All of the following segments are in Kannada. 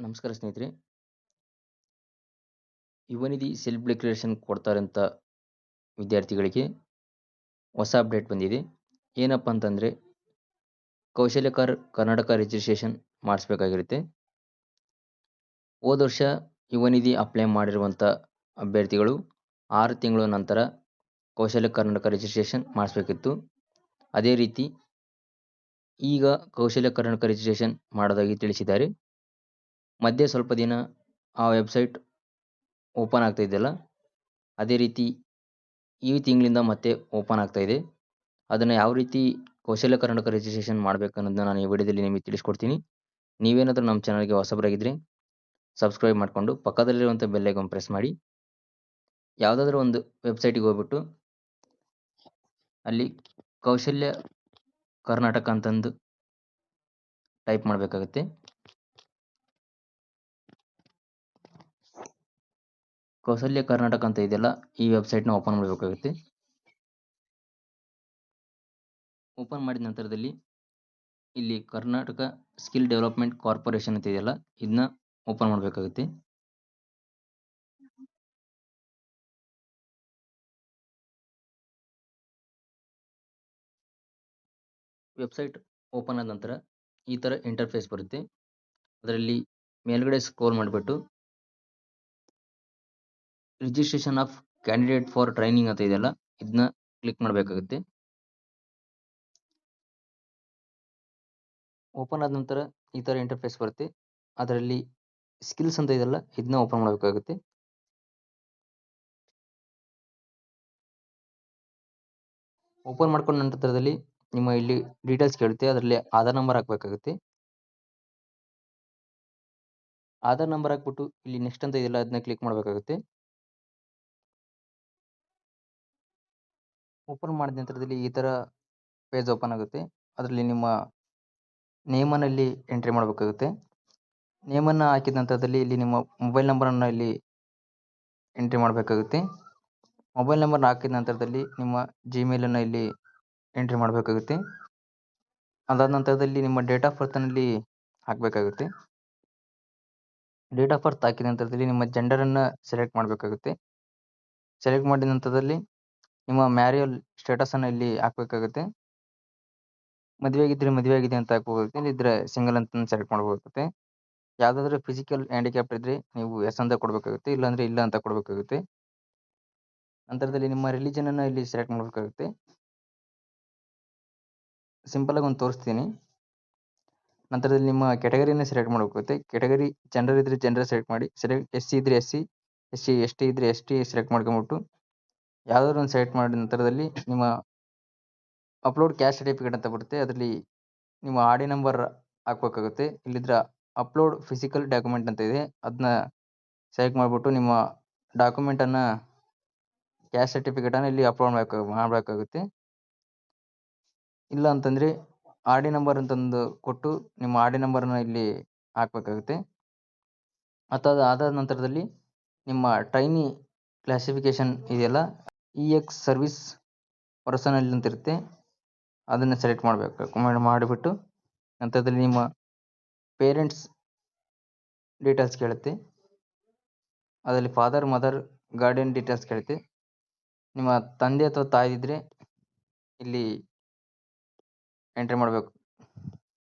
ನಮಸ್ಕಾರ ಸ್ನೇಹಿತರೆ. ಯುವ ನಿಧಿ ಸೆಲ್ಫ್ ಡಿಕ್ಲರೇಷನ್ ಕೊಡ್ತಾರೆ ಅಂತ ವಿದ್ಯಾರ್ಥಿಗಳಿಗೆ ಹೊಸ ಅಪ್ಡೇಟ್ ಬಂದಿದೆ. ಏನಪ್ಪ ಅಂತಂದರೆ ಕೌಶಲ್ಯಕರ್ ಕರ್ನಾಟಕ ರಿಜಿಸ್ಟ್ರೇಷನ್ ಮಾಡಿಸ್ಬೇಕಾಗಿರುತ್ತೆ. ಹೋದ ವರ್ಷ ಯುವ ನಿಧಿ ಅಪ್ಲೈ ಮಾಡಿರುವಂಥ ಅಭ್ಯರ್ಥಿಗಳು 6 ತಿಂಗಳ ನಂತರ ಕೌಶಲ್ಯ ಕರ್ನಾಟಕ ರಿಜಿಸ್ಟ್ರೇಷನ್ ಮಾಡಿಸ್ಬೇಕಿತ್ತು. ಅದೇ ರೀತಿ ಈಗ ಕೌಶಲ್ಯ ಕರ್ನಾಟಕ ರಿಜಿಸ್ಟ್ರೇಷನ್ ಮಾಡೋದಾಗಿ ತಿಳಿಸಿದ್ದಾರೆ. ಮಧ್ಯೆ ಸ್ವಲ್ಪ ದಿನ ಆ ವೆಬ್ಸೈಟ್ ಓಪನ್ ಆಗ್ತಾ ಇದೆಯಲ್ಲ, ಅದೇ ರೀತಿ ಈ ತಿಂಗಳಿಂದ ಮತ್ತೆ ಓಪನ್ ಆಗ್ತಾ ಇದೆ. ಅದನ್ನು ಯಾವ ರೀತಿ ಕೌಶಲ್ಯ ಕರ್ನಾಟಕ ರಿಜಿಸ್ಟ್ರೇಷನ್ ಮಾಡಬೇಕು ಅನ್ನೋದನ್ನ ನಾನು ಈ ವಿಡಿಯೋದಲ್ಲಿ ನಿಮಗೆ ತಿಳಿಸ್ಕೊಡ್ತೀನಿ. ನೀವೇನಾದರೂ ನಮ್ಮ ಚಾನಲ್ಗೆ ಹೊಸಬರಾಗಿದ್ದರೆ ಸಬ್ಸ್ಕ್ರೈಬ್ ಮಾಡಿಕೊಂಡು ಪಕ್ಕದಲ್ಲಿರುವಂಥ ಬೆಲ್ ಐಕಾನ್ ಪ್ರೆಸ್ ಮಾಡಿ. ಯಾವುದಾದ್ರೂ ಒಂದು ವೆಬ್ಸೈಟಿಗೆ ಹೋಗ್ಬಿಟ್ಟು ಅಲ್ಲಿ ಕೌಶಲ್ಯ ಕರ್ನಾಟಕ ಅಂತಂದು ಟೈಪ್ ಮಾಡಬೇಕಾಗುತ್ತೆ. ಕೌಶಲ್ಯ ಕರ್ನಾಟಕ ಅಂತ ಇದೆಯಲ್ಲ, ಈ ವೆಬ್ಸೈಟ್ನ ಓಪನ್ ಮಾಡಬೇಕಾಗುತ್ತೆ. ಓಪನ್ ಮಾಡಿದ ನಂತರದಲ್ಲಿ ಇಲ್ಲಿ ಕರ್ನಾಟಕ ಸ್ಕಿಲ್ ಡೆವಲಪ್ಮೆಂಟ್ ಕಾರ್ಪೊರೇಷನ್ ಅಂತ ಇದೆಯಲ್ಲ, ಇದನ್ನ ಓಪನ್ ಮಾಡಬೇಕಾಗುತ್ತೆ. ವೆಬ್ಸೈಟ್ ಓಪನ್ ಆದ ನಂತರ ಈ ಥರ ಇಂಟರ್ಫೇಸ್ ಬರುತ್ತೆ. ಅದರಲ್ಲಿ ಮೇಲ್ಗಡೆ ಸ್ಕ್ರೋಲ್ ಮಾಡಿಬಿಟ್ಟು registration of candidate for training ಅಂತ ಇದೆಯಲ್ಲ, ಇದನ್ನ ಕ್ಲಿಕ್ ಮಾಡಬೇಕಾಗುತ್ತೆ. ಓಪನ್ ಆದ ನಂತರ ಈ ಥರ ಇಂಟರ್ಫೇಸ್ ಬರುತ್ತೆ. ಅದರಲ್ಲಿ ಸ್ಕಿಲ್ಸ್ ಅಂತ ಇದೆಯಲ್ಲ, ಇದನ್ನ ಓಪನ್ ಮಾಡಬೇಕಾಗುತ್ತೆ. ಓಪನ್ ಮಾಡ್ಕೊಂಡ ನಂತರದಲ್ಲಿ ನಿಮ್ಮ ಇಲ್ಲಿ ಡೀಟೇಲ್ಸ್ ಕೇಳುತ್ತೆ. ಅದರಲ್ಲಿ ಆಧಾರ್ ನಂಬರ್ ಹಾಕಬೇಕಾಗುತ್ತೆ. ಆಧಾರ್ ನಂಬರ್ ಹಾಕ್ಬಿಟ್ಟು ಇಲ್ಲಿ ನೆಕ್ಸ್ಟ್ ಅಂತ ಇದೆಯಲ್ಲ, ಅದನ್ನ ಕ್ಲಿಕ್ ಮಾಡಬೇಕಾಗುತ್ತೆ. ಓಪನ್ ಮಾಡಿದ ನಂತರದಲ್ಲಿ ಈ ಥರ ಪೇಜ್ ಓಪನ್ ಆಗುತ್ತೆ. ಅದರಲ್ಲಿ ನಿಮ್ಮ ನೇಮನ್ನು ಇಲ್ಲಿ ಎಂಟ್ರಿ ಮಾಡಬೇಕಾಗುತ್ತೆ. ನೇಮನ್ನು ಹಾಕಿದ ನಂತರದಲ್ಲಿ ಇಲ್ಲಿ ನಿಮ್ಮ ಮೊಬೈಲ್ ನಂಬರನ್ನು ಇಲ್ಲಿ ಎಂಟ್ರಿ ಮಾಡಬೇಕಾಗುತ್ತೆ. ಮೊಬೈಲ್ ನಂಬರ್ನ ಹಾಕಿದ ನಂತರದಲ್ಲಿ ನಿಮ್ಮ ಜಿಮೇಲನ್ನು ಇಲ್ಲಿ ಎಂಟ್ರಿ ಮಾಡಬೇಕಾಗುತ್ತೆ. ಅದಾದ ನಂತರದಲ್ಲಿ ನಿಮ್ಮ ಡೇಟ್ ಆಫ್ ಬರ್ತನಲ್ಲಿ ಹಾಕಬೇಕಾಗುತ್ತೆ. ಡೇಟ್ ಆಫ್ ಬರ್ತ್ ಹಾಕಿದ ನಂತರದಲ್ಲಿ ನಿಮ್ಮ ಜೆಂಡರನ್ನು ಸೆಲೆಕ್ಟ್ ಮಾಡಬೇಕಾಗುತ್ತೆ. ಸೆಲೆಕ್ಟ್ ಮಾಡಿದ ನಂತರದಲ್ಲಿ ನಿಮ್ಮ ಮ್ಯಾರಿಯಲ್ ಸ್ಟೇಟಸನ್ನು ಇಲ್ಲಿ ಹಾಕಬೇಕಾಗುತ್ತೆ. ಮದುವೆ ಆಗಿದ್ದರೆ ಮದುವೆ ಆಗಿದೆ ಅಂತ ಹಾಕಬೇಕಾಗುತ್ತೆ. ಇಲ್ಲಿದ್ದರೆ ಸಿಂಗಲ್ ಅಂತ ಸೆಲೆಕ್ಟ್ ಮಾಡಬೇಕಾಗುತ್ತೆ. ಯಾವುದಾದ್ರೂ ಫಿಸಿಕಲ್ ಹ್ಯಾಂಡಿಕ್ಯಾಪ್ಟ್ ಇದ್ದರೆ ನೀವು ಎಸ್ ಅಂತ ಕೊಡಬೇಕಾಗುತ್ತೆ, ಇಲ್ಲಾಂದರೆ ಇಲ್ಲ ಅಂತ ಕೊಡಬೇಕಾಗುತ್ತೆ. ನಂತರದಲ್ಲಿ ನಿಮ್ಮ ರಿಲಿಜನನ್ನು ಇಲ್ಲಿ ಸೆಲೆಕ್ಟ್ ಮಾಡಬೇಕಾಗುತ್ತೆ. ಸಿಂಪಲಾಗಿ ಒಂದು ತೋರಿಸ್ತೀನಿ. ನಂತರದಲ್ಲಿ ನಿಮ್ಮ ಕ್ಯಾಟಗರಿನ ಸೆಲೆಕ್ಟ್ ಮಾಡಬೇಕಾಗುತ್ತೆ. ಕ್ಯಾಟಗರಿ ಜೆಂಡರ್ ಇದ್ದರೆ ಜೆಂಡರ್ ಸೆಲೆಕ್ಟ್ ಮಾಡಿ. ಎಸ್ ಸಿ ಇದ್ದರೆ ಎಸ್ ಸಿ, ಎಸ್ ಟಿ ಇದ್ದರೆ ಎಸ್ ಟಿ ಸೆಲೆಕ್ಟ್ ಮಾಡ್ಕೊಂಬಿಟ್ಟು ಯಾವುದಾದ್ರು ಒಂದು ಸೆಲೆಕ್ಟ್ ಮಾಡಿದ ನಂತರದಲ್ಲಿ ನಿಮ್ಮ ಅಪ್ಲೋಡ್ ಕ್ಯಾಸ್ಟ್ ಸರ್ಟಿಫಿಕೇಟ್ ಅಂತ ಬರುತ್ತೆ. ಅದರಲ್ಲಿ ನಿಮ್ಮ ಆರ್ ಡಿ ನಂಬರ್ ಹಾಕಬೇಕಾಗುತ್ತೆ. ಇಲ್ಲಿದ್ರೆ ಅಪ್ಲೋಡ್ ಫಿಸಿಕಲ್ ಡಾಕ್ಯುಮೆಂಟ್ ಅಂತ ಇದೆ, ಅದನ್ನ ಸೆಲೆಕ್ಟ್ ಮಾಡಿಬಿಟ್ಟು ನಿಮ್ಮ ಡಾಕ್ಯುಮೆಂಟನ್ನು ಕ್ಯಾಸ್ಟ್ ಸರ್ಟಿಫಿಕೇಟನ್ನು ಇಲ್ಲಿ ಅಪ್ಲೋಡ್ ಮಾಡಬೇಕಾಗುತ್ತೆ. ಇಲ್ಲ ಅಂತಂದರೆ ಆರ್ ಡಿ ನಂಬರ್ ಅಂತಂದು ಕೊಟ್ಟು ನಿಮ್ಮ ಆರ್ ಡಿ ನಂಬರನ್ನು ಇಲ್ಲಿ ಹಾಕಬೇಕಾಗುತ್ತೆ. ಅದಾದ ನಂತರದಲ್ಲಿ ನಿಮ್ಮ ಟ್ರೈನಿ ಕ್ಲಾಸಿಫಿಕೇಷನ್ ಇದೆಯಲ್ಲ, EX ಸರ್ವಿಸ್ ಪರ್ಸನಲ್ ಅಂತ ಇರುತ್ತೆ, ಅದನ್ನು ಸೆಲೆಕ್ಟ್ ಮಾಡಿಬಿಟ್ಟು ನಂತರದಲ್ಲಿ ನಿಮ್ಮ ಪೇರೆಂಟ್ಸ್ ಡೀಟೇಲ್ಸ್ ಕೇಳುತ್ತೆ. ಅದರಲ್ಲಿ ಫಾದರ್, ಮದರ್, ಗಾರ್ಡಿಯನ್ ಡೀಟೇಲ್ಸ್ ಕೇಳುತ್ತೆ. ನಿಮ್ಮ ತಂದೆ ಅಥವಾ ತಾಯಿ ಇದ್ದರೆ ಇಲ್ಲಿ ಎಂಟ್ರಿ ಮಾಡಬೇಕು.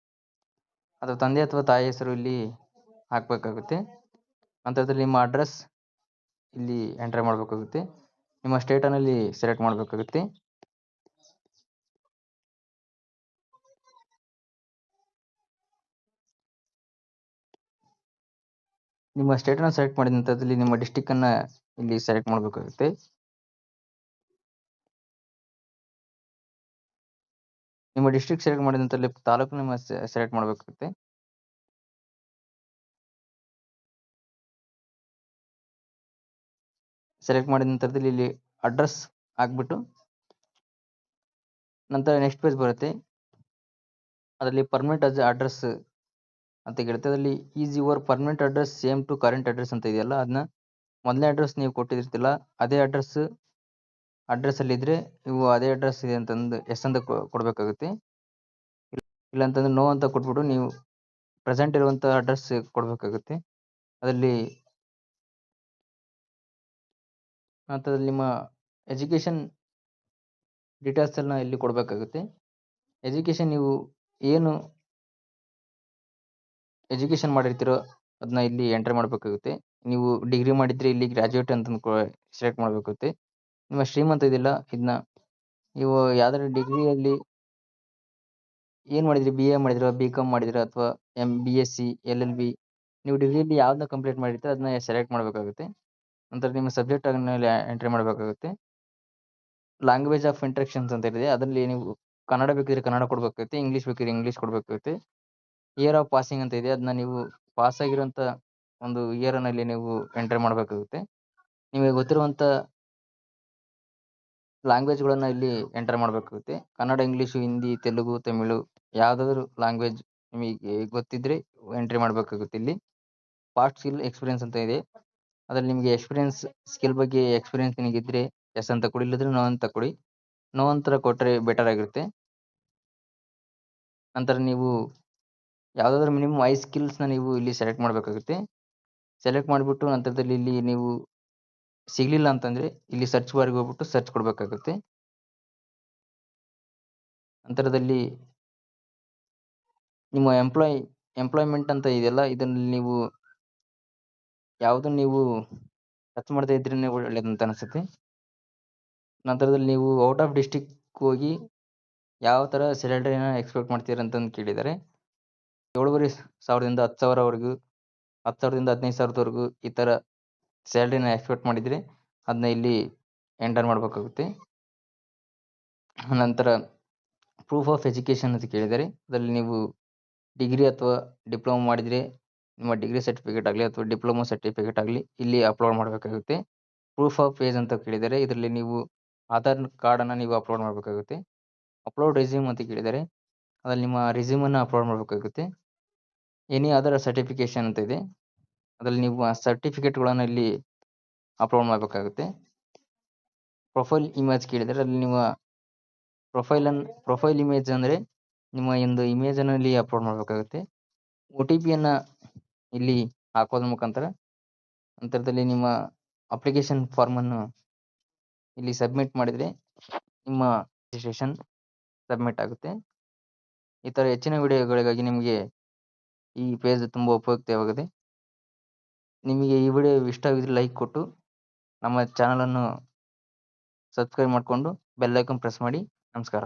ಅಥವಾ ತಂದೆ ಅಥವಾ ತಾಯಿ ಹೆಸರು ಇಲ್ಲಿ ಹಾಕಬೇಕಾಗುತ್ತೆ. ನಂತರದಲ್ಲಿ ನಿಮ್ಮ ಅಡ್ರೆಸ್ ಇಲ್ಲಿ ಎಂಟ್ರಿ ಮಾಡಬೇಕಾಗುತ್ತೆ. ನಿಮ್ಮ ಸ್ಟೇಟನ್ನು ಇಲ್ಲಿ ಸೆಲೆಕ್ಟ್ ಮಾಡಬೇಕಾಗುತ್ತೆ. ನಿಮ್ಮ ಸ್ಟೇಟನ್ನು ಸೆಲೆಕ್ಟ್ ಮಾಡಿದ ನಂತರದಲ್ಲಿ ನಿಮ್ಮ ಡಿಸ್ಟಿಕ್ಕನ್ನು ಇಲ್ಲಿ ಸೆಲೆಕ್ಟ್ ಮಾಡಬೇಕಾಗುತ್ತೆ. ನಿಮ್ಮ ಡಿಸ್ಟ್ರಿಕ್ಟ್ ಸೆಲೆಕ್ಟ್ ಮಾಡಿದ ನಂತರದಲ್ಲಿ ತಾಲೂಕು ನಿಮ್ಮ ಸೆಲೆಕ್ಟ್ ಮಾಡಬೇಕಾಗುತ್ತೆ. ಸೆಲೆಕ್ಟ್ ಮಾಡಿದ ನಂತರದಲ್ಲಿ ಇಲ್ಲಿ ಅಡ್ರೆಸ್ ಹಾಕ್ಬಿಟ್ಟು ನಂತರ ನೆಕ್ಸ್ಟ್ ಪೇಜ್ ಬರುತ್ತೆ. ಅದರಲ್ಲಿ ಪರ್ಮನೆಂಟ್ ಅಡ್ರೆಸ್ ಅಂತ ಕೇಳುತ್ತೆ. ಅದರಲ್ಲಿ is your permanent address same to current address ಅಂತ ಇದೆಯಲ್ಲ, ಅದನ್ನ ಮೊದಲನೇ ಅಡ್ರೆಸ್ ನೀವು ಕೊಟ್ಟಿರ್ತಿಲ್ಲ ಅದೇ ಅಡ್ರೆಸ್ಸಲ್ಲಿ ಇದ್ದರೆ ನೀವು ಅದೇ ಅಡ್ರೆಸ್ ಇದೆ ಅಂತಂದು ಎಸ್ ಅಂತ ಕೊಡಬೇಕಾಗುತ್ತೆ. ಇಲ್ಲ ಅಂತಂದ್ರೆ ನೋ ಅಂತ ಕೊಟ್ಬಿಟ್ಟು ನೀವು ಪ್ರೆಸೆಂಟ್ ಇರುವಂಥ ಅಡ್ರೆಸ್ ಕೊಡಬೇಕಾಗುತ್ತೆ. ಅದರಲ್ಲಿ ನಂತರದಲ್ಲಿ ನಿಮ್ಮ ಎಜುಕೇಷನ್ ಡೀಟೇಲ್ಸ್ ಎಲ್ಲ ಇಲ್ಲಿ ಕೊಡಬೇಕಾಗುತ್ತೆ. ಎಜುಕೇಷನ್ ನೀವು ಏನು ಎಜುಕೇಷನ್ ಮಾಡಿರ್ತೀರೋ ಅದನ್ನ ಇಲ್ಲಿ ಎಂಟರ್ ಮಾಡಬೇಕಾಗುತ್ತೆ. ನೀವು ಡಿಗ್ರಿ ಮಾಡಿದ್ರೆ ಇಲ್ಲಿ ಗ್ರಾಜುಯೇಟ್ ಅಂತ ಸೆಲೆಕ್ಟ್ ಮಾಡಬೇಕಾಗುತ್ತೆ. ನಿಮ್ಮ ಸ್ಟ್ರೀಮ್ ಅಂತ ಇದೆಯಲ್ಲ ಇದನ್ನ ನೀವು ಯಾವ್ದಾದ್ರು ಡಿಗ್ರಿಯಲ್ಲಿ ಏನು ಮಾಡಿದ್ರಿ, BA ಮಾಡಿದಿರಾ, BCom ಮಾಡಿದಿರಾ ಅಥವಾ BSc, LLB, ನೀವು ಡಿಗ್ರಿಯಲ್ಲಿ ಯಾವ್ದನ್ನ ಕಂಪ್ಲೀಟ್ ಮಾಡಿರ್ತೀರ ಅದನ್ನ ಸೆಲೆಕ್ಟ್ ಮಾಡಬೇಕಾಗುತ್ತೆ. ನಂತರ ನಿಮ್ಮ ಸಬ್ಜೆಕ್ಟ್ ಅನ್ನ ಇಲ್ಲಿ ಎಂಟ್ರಿ ಮಾಡಬೇಕಾಗುತ್ತೆ. ಲ್ಯಾಂಗ್ವೇಜ್ ಆಫ್ ಇಂಟ್ರಕ್ಷನ್ಸ್ ಅಂತ ಇದೆ, ಅದರಲ್ಲಿ ನೀವು ಕನ್ನಡ ಬೇಕಿದ್ರೆ ಕನ್ನಡ ಕೊಡಬೇಕಾಗುತ್ತೆ, ಇಂಗ್ಲೀಷ್ ಬೇಕಿದ್ರೆ ಇಂಗ್ಲೀಷ್ ಕೊಡಬೇಕಾಗುತ್ತೆ. ಇಯರ್ ಆಫ್ ಪಾಸಿಂಗ್ ಅಂತ ಇದೆ, ಅದನ್ನ ನೀವು ಪಾಸ್ ಆಗಿರೋಂಥ ಒಂದು ಇಯರ್ ಅಲ್ಲಿ ನೀವು ಎಂಟ್ರಿ ಮಾಡಬೇಕಾಗುತ್ತೆ. ನಿಮಗೆ ಗೊತ್ತಿರುವಂಥ ಲ್ಯಾಂಗ್ವೇಜ್ಗಳನ್ನ ಇಲ್ಲಿ ಎಂಟರ್ ಮಾಡಬೇಕಾಗುತ್ತೆ. ಕನ್ನಡ, ಇಂಗ್ಲೀಷು, ಹಿಂದಿ, ತೆಲುಗು, ತಮಿಳು ಯಾವುದಾದ್ರು ಲ್ಯಾಂಗ್ವೇಜ್ ನಿಮಗೆ ಗೊತ್ತಿದ್ರೆ ಎಂಟ್ರಿ ಮಾಡಬೇಕಾಗುತ್ತೆ. ಇಲ್ಲಿ ಪಾಸ್ಟ್ ಸ್ಕಿಲ್ ಎಕ್ಸ್ಪೀರಿಯನ್ಸ್ ಅಂತ ಇದೆ, ಅದ್ರಲ್ಲಿ ನಿಮಗೆ ಸ್ಕಿಲ್ ಬಗ್ಗೆ ಎಕ್ಸ್ಪೀರಿಯನ್ಸ್ ನಿಮಗಿದ್ರೆ ಎಸ್ ಅಂತ ಕೊಡಿ, ಇಲ್ಲದ್ರೆ ನೋ ಅಂತ ಕೊಡಿ. ನೋ ಅಂತ ಕೊಟ್ಟರೆ ಬೆಟರ್ ಆಗಿರುತ್ತೆ. ನಂತರ ನೀವು ಯಾವುದಾದ್ರೂ ಮಿನಿಮಮ್ 5 ಸ್ಕಿಲ್ಸ್ನ ನೀವು ಇಲ್ಲಿ ಸೆಲೆಕ್ಟ್ ಮಾಡಬೇಕಾಗುತ್ತೆ. ಸೆಲೆಕ್ಟ್ ಮಾಡಿಬಿಟ್ಟು ನಂತರದಲ್ಲಿ ಇಲ್ಲಿ ನೀವು ಸಿಗಲಿಲ್ಲ ಅಂತಂದರೆ ಇಲ್ಲಿ ಸರ್ಚ್ ಬಾರ್ಗೆ ಹೋಗ್ಬಿಟ್ಟು ಸರ್ಚ್ ಕೊಡಬೇಕಾಗುತ್ತೆ. ನಂತರದಲ್ಲಿ ನಿಮ್ಮ ಎಂಪ್ಲಾಯ್ಮೆಂಟ್ ಅಂತ ಇದೆಯಲ್ಲ, ಇದನ್ನು ನೀವು ಯಾವುದನ್ನು ನೀವು ಟಚ್ ಮಾಡದೇ ಇದ್ರೇ ಒಳ್ಳೇದಂತ ಅನಿಸುತ್ತೆ. ನಂತರದಲ್ಲಿ ನೀವು ಔಟ್ ಆಫ್ ಡಿಸ್ಟಿಕ್ ಹೋಗಿ ಯಾವ ಥರ ಸ್ಯಾಲರಿನ ಎಕ್ಸ್ಪೆಕ್ಟ್ ಮಾಡ್ತೀರ ಅಂತಂದು ಕೇಳಿದ್ದಾರೆ. 7,500ದಿಂದ 10,000ವರೆಗೂ, 10,000ದಿಂದ 15,000ವರೆಗೂ ಈ ಥರ ಸ್ಯಾಲರಿನ ಎಕ್ಸ್ಪೆಕ್ಟ್ ಮಾಡಿದರೆ ಅದನ್ನ ಇಲ್ಲಿ ಎಂಟರ್ ಮಾಡಬೇಕಾಗುತ್ತೆ. ನಂತರ ಪ್ರೂಫ್ ಆಫ್ ಎಜುಕೇಷನ್ ಅಂತ ಕೇಳಿದ್ದಾರೆ, ಅದರಲ್ಲಿ ನೀವು ಡಿಗ್ರಿ ಅಥವಾ ಡಿಪ್ಲೊಮಾ ಮಾಡಿದರೆ ನಿಮ್ಮ ಡಿಗ್ರಿ ಸರ್ಟಿಫಿಕೇಟ್ ಆಗಲಿ ಅಥವಾ ಡಿಪ್ಲೊಮಾ ಸರ್ಟಿಫಿಕೇಟ್ ಆಗಲಿ ಇಲ್ಲಿ ಅಪ್ಲೋಡ್ ಮಾಡಬೇಕಾಗುತ್ತೆ. ಪ್ರೂಫ್ ಆಫ್ ಏಜ್ ಅಂತ ಕೇಳಿದ್ದಾರೆ, ಇದರಲ್ಲಿ ನೀವು ಆಧಾರ್ ಕಾರ್ಡನ್ನು ನೀವು ಅಪ್ಲೋಡ್ ಮಾಡಬೇಕಾಗುತ್ತೆ. ಅಪ್ಲೋಡ್ ರೆಸ್ಯೂಮ್ ಅಂತ ಕೇಳಿದ್ದಾರೆ, ಅದರಲ್ಲಿ ನಿಮ್ಮ ರೆಸ್ಯೂಮನ್ನು ಅಪ್ಲೋಡ್ ಮಾಡಬೇಕಾಗುತ್ತೆ. ಎನಿ ಅದರ್ ಸರ್ಟಿಫಿಕೇಷನ್ ಅಂತ ಇದೆ, ಅದರಲ್ಲಿ ನೀವು ಆ ಸರ್ಟಿಫಿಕೇಟ್ಗಳನ್ನು ಇಲ್ಲಿ ಅಪ್ಲೋಡ್ ಮಾಡಬೇಕಾಗುತ್ತೆ. ಪ್ರೊಫೈಲ್ ಇಮೇಜ್ ಕೇಳಿದರೆ, ಅಲ್ಲಿ ನಿಮ್ಮ ಪ್ರೊಫೈಲ್ ಇಮೇಜ್ ಅಂದರೆ ನಿಮ್ಮ ಒಂದು ಇಮೇಜನ್ನು ಇಲ್ಲಿ ಅಪ್ಲೋಡ್ ಮಾಡಬೇಕಾಗುತ್ತೆ. OTPಯನ್ನು ಇಲ್ಲಿ ಹಾಕೋದ್ರ ಮುಖಾಂತರ ನಂತರದಲ್ಲಿ ನಿಮ್ಮ ಅಪ್ಲಿಕೇಶನ್ ಫಾರ್ಮನ್ನು ಇಲ್ಲಿ ಸಬ್ಮಿಟ್ ಮಾಡಿದರೆ ನಿಮ್ಮ ರಿಜಿಸ್ಟ್ರೇಷನ್ ಸಬ್ಮಿಟ್ ಆಗುತ್ತೆ. ಈ ಥರ ಹೆಚ್ಚಿನ ವಿಡಿಯೋಗಳಿಗಾಗಿ ನಿಮಗೆ ಈ ಪೇಜ್ ತುಂಬ ಉಪಯುಕ್ತವಾಗಿದೆ. ನಿಮಗೆ ಈ ವಿಡಿಯೋ ಇಷ್ಟ ಆಗಿದ್ರೆ ಲೈಕ್ ಕೊಟ್ಟು ನಮ್ಮ ಚಾನಲನ್ನು ಸಬ್ಸ್ಕ್ರೈಬ್ ಮಾಡಿಕೊಂಡು ಬೆಲ್ ಐಕಾನ್ ಪ್ರೆಸ್ ಮಾಡಿ. ನಮಸ್ಕಾರ.